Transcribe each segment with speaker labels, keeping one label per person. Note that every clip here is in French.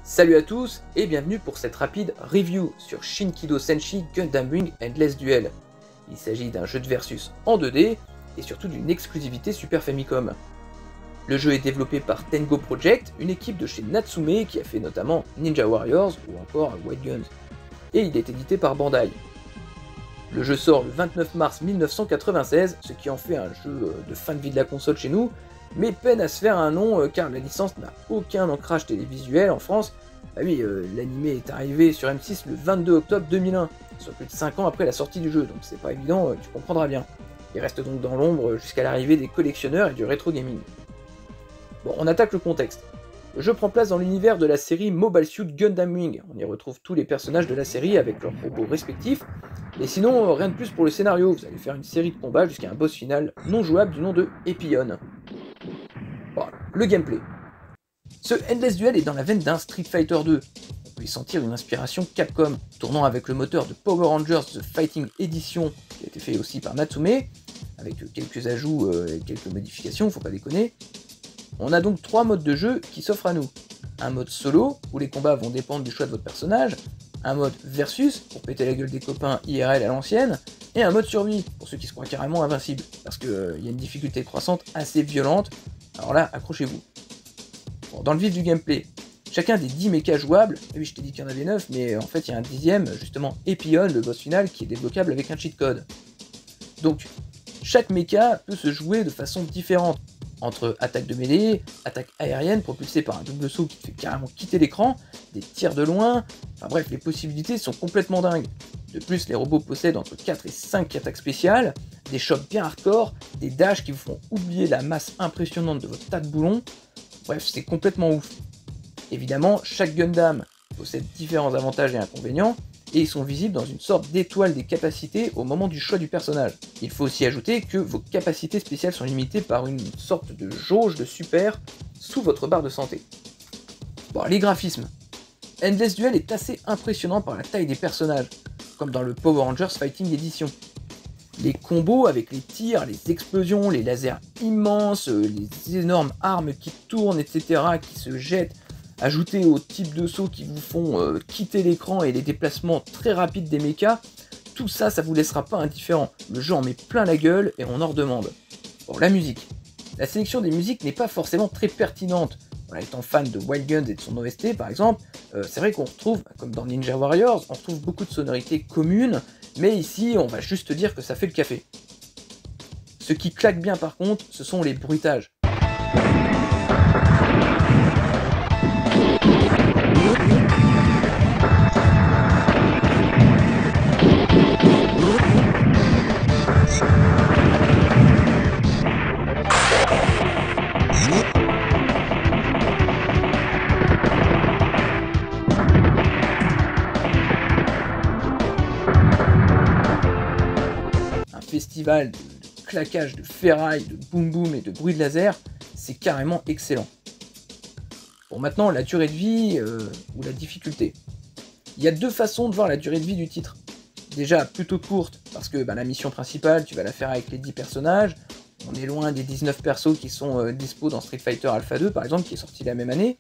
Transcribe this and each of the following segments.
Speaker 1: Salut à tous et bienvenue pour cette rapide review sur Shinkido Senshi Gundam Wing Endless Duel. Il s'agit d'un jeu de versus en 2D et surtout d'une exclusivité Super Famicom. Le jeu est développé par Tengo Project, une équipe de chez Natsume qui a fait notamment Ninja Warriors ou encore White Guns, et il est édité par Bandai. Le jeu sort le 29 mars 1996, ce qui en fait un jeu de fin de vie de la console chez nous, mais peine à se faire un nom car la licence n'a aucun ancrage télévisuel en France. Ah oui, l'anime est arrivé sur M6 le 22 octobre 2001, soit plus de 5 ans après la sortie du jeu, donc c'est pas évident, tu comprendras bien. Il reste donc dans l'ombre jusqu'à l'arrivée des collectionneurs et du rétro gaming. Bon, on attaque le contexte. Le jeu prend place dans l'univers de la série Mobile Suit Gundam Wing. On y retrouve tous les personnages de la série avec leurs robots respectifs, mais sinon rien de plus pour le scénario, vous allez faire une série de combats jusqu'à un boss final non jouable du nom de Epion. Bon, le gameplay. Ce Endless Duel est dans la veine d'un Street Fighter 2. On peut y sentir une inspiration Capcom, tournant avec le moteur de Power Rangers The Fighting Edition, qui a été fait aussi par Natsume, avec quelques ajouts et quelques modifications, faut pas déconner. On a donc 3 modes de jeu qui s'offrent à nous. Un mode solo, où les combats vont dépendre du choix de votre personnage, un mode versus, pour péter la gueule des copains IRL à l'ancienne, et un mode survie, pour ceux qui se croient carrément invincibles, parce qu'il y a une difficulté croissante assez violente, alors là, accrochez-vous. Bon, dans le vif du gameplay, chacun des 10 mechas jouables, et oui je t'ai dit qu'il y en avait 9, mais en fait il y a un 10ème, justement Epion, le boss final, qui est débloquable avec un cheat code. Donc, chaque mecha peut se jouer de façon différente, entre attaque de mêlée, attaque aérienne propulsée par un double saut qui te fait carrément quitter l'écran, des tirs de loin, enfin bref, les possibilités sont complètement dingues. De plus, les robots possèdent entre 4 et 5 attaques spéciales, des chocs bien hardcore, des dashs qui vous font oublier la masse impressionnante de votre tas de boulons, bref, c'est complètement ouf. Évidemment, chaque Gundam possède différents avantages et inconvénients, et ils sont visibles dans une sorte d'étoile des capacités au moment du choix du personnage. Il faut aussi ajouter que vos capacités spéciales sont limitées par une sorte de jauge de super sous votre barre de santé. Bon, les graphismes. Endless Duel est assez impressionnant par la taille des personnages, comme dans le Power Rangers Fighting Edition. Les combos avec les tirs, les explosions, les lasers immenses, les énormes armes qui tournent, etc., qui se jettent, ajoutés au type de sauts qui vous font quitter l'écran et les déplacements très rapides des mechas, tout ça, ça vous laissera pas indifférent. Le jeu en met plein la gueule et on en redemande. Bon, la musique. La sélection des musiques n'est pas forcément très pertinente. Voilà, étant fan de Wild Guns et de son OST par exemple, c'est vrai qu'on retrouve, comme dans Ninja Warriors, on retrouve beaucoup de sonorités communes, mais ici on va juste dire que ça fait le café. Ce qui claque bien par contre, ce sont les bruitages. Festival de claquage de ferraille, de boum boum et de bruit de laser, c'est carrément excellent. Bon, maintenant, la durée de vie ou la difficulté. Il y a 2 façons de voir la durée de vie du titre. Déjà, plutôt courte, parce que la mission principale, tu vas la faire avec les 10 personnages. On est loin des 19 persos qui sont dispo dans Street Fighter Alpha 2, par exemple, qui est sorti la même année.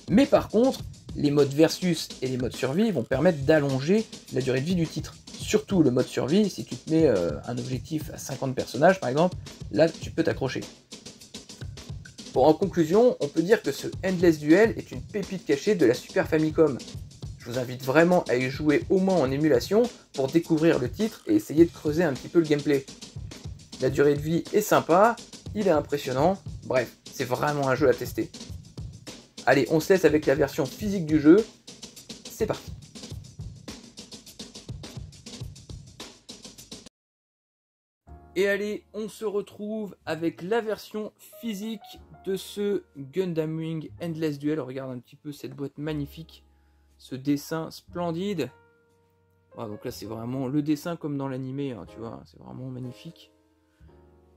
Speaker 1: Mais par contre, les modes versus et les modes survie vont permettre d'allonger la durée de vie du titre. Surtout le mode survie, si tu te mets un objectif à 50 personnages par exemple, là tu peux t'accrocher. Bon, en conclusion, on peut dire que ce Endless Duel est une pépite cachée de la Super Famicom. Je vous invite vraiment à y jouer au moins en émulation pour découvrir le titre et essayer de creuser un petit peu le gameplay. La durée de vie est sympa, il est impressionnant, bref, c'est vraiment un jeu à tester. Allez, on se laisse avec la version physique du jeu, c'est parti. Et allez, on se retrouve avec la version physique de ce Gundam Wing Endless Duel. Regarde un petit peu cette boîte magnifique, ce dessin splendide. Voilà, donc là c'est vraiment le dessin comme dans l'animé, hein, tu vois, c'est vraiment magnifique.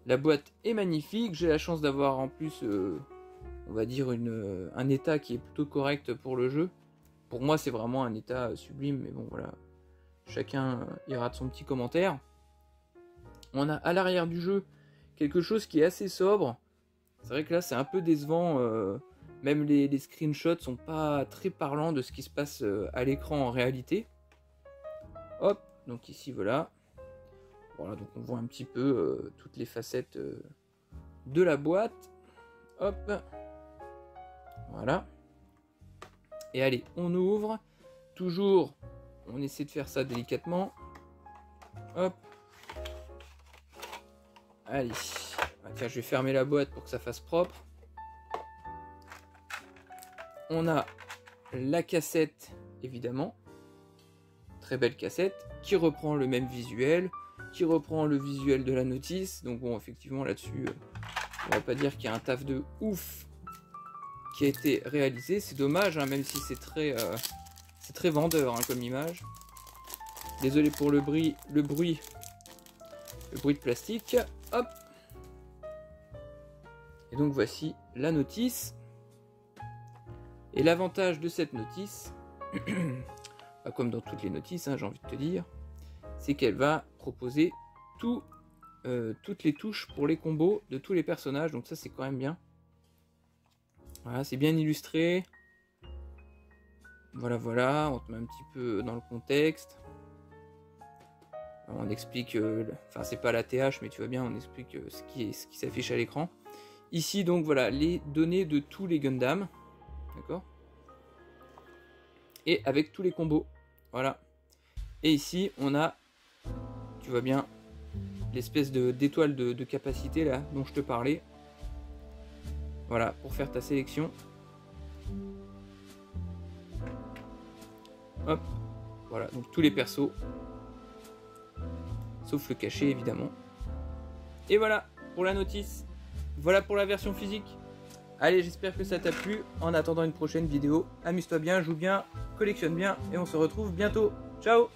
Speaker 1: La boîte est magnifique, j'ai la chance d'avoir en plus, on va dire, un état qui est plutôt correct pour le jeu. Pour moi c'est vraiment un état sublime, mais bon voilà, chacun ira de son petit commentaire. On a à l'arrière du jeu quelque chose qui est assez sobre. C'est vrai que là c'est un peu décevant Même les screenshots sont pas très parlants de ce qui se passe à l'écran en réalité. Hop, donc ici voilà. Voilà, donc on voit un petit peu toutes les facettes de la boîte. Hop. Voilà. Et allez, on ouvre. Toujours, on essaie de faire ça délicatement. Hop. Allez. Ah, tiens, je vais fermer la boîte pour que ça fasse propre. On a la cassette, évidemment. Très belle cassette, qui reprend le même visuel, qui reprend le visuel de la notice. Donc bon, effectivement, là-dessus, on va pas dire qu'il y a un taf de ouf qui a été réalisé. C'est dommage, hein, même si c'est très vendeur hein, comme image. Désolé pour le bruit de plastique. Hop. Et donc voici la notice. Et l'avantage de cette notice, comme dans toutes les notices, hein, j'ai envie de te dire, c'est qu'elle va proposer toutes les touches pour les combos de tous les personnages. Donc ça, c'est quand même bien. Voilà, c'est bien illustré. Voilà, voilà, on te met un petit peu dans le contexte. On explique, enfin c'est pas la TH, mais tu vois bien, on explique ce qui s'affiche à l'écran. Ici donc voilà, les données de tous les Gundam. D'accord. Et avec tous les combos. Voilà. Et ici, on a, tu vois bien, l'espèce d'étoile de capacité là, dont je te parlais. Voilà, pour faire ta sélection. Hop. Voilà, donc tous les persos. Sauf le cachet, évidemment. Et voilà, pour la notice. Voilà pour la version physique. Allez, j'espère que ça t'a plu. En attendant une prochaine vidéo, amuse-toi bien, joue bien, collectionne bien, et on se retrouve bientôt. Ciao!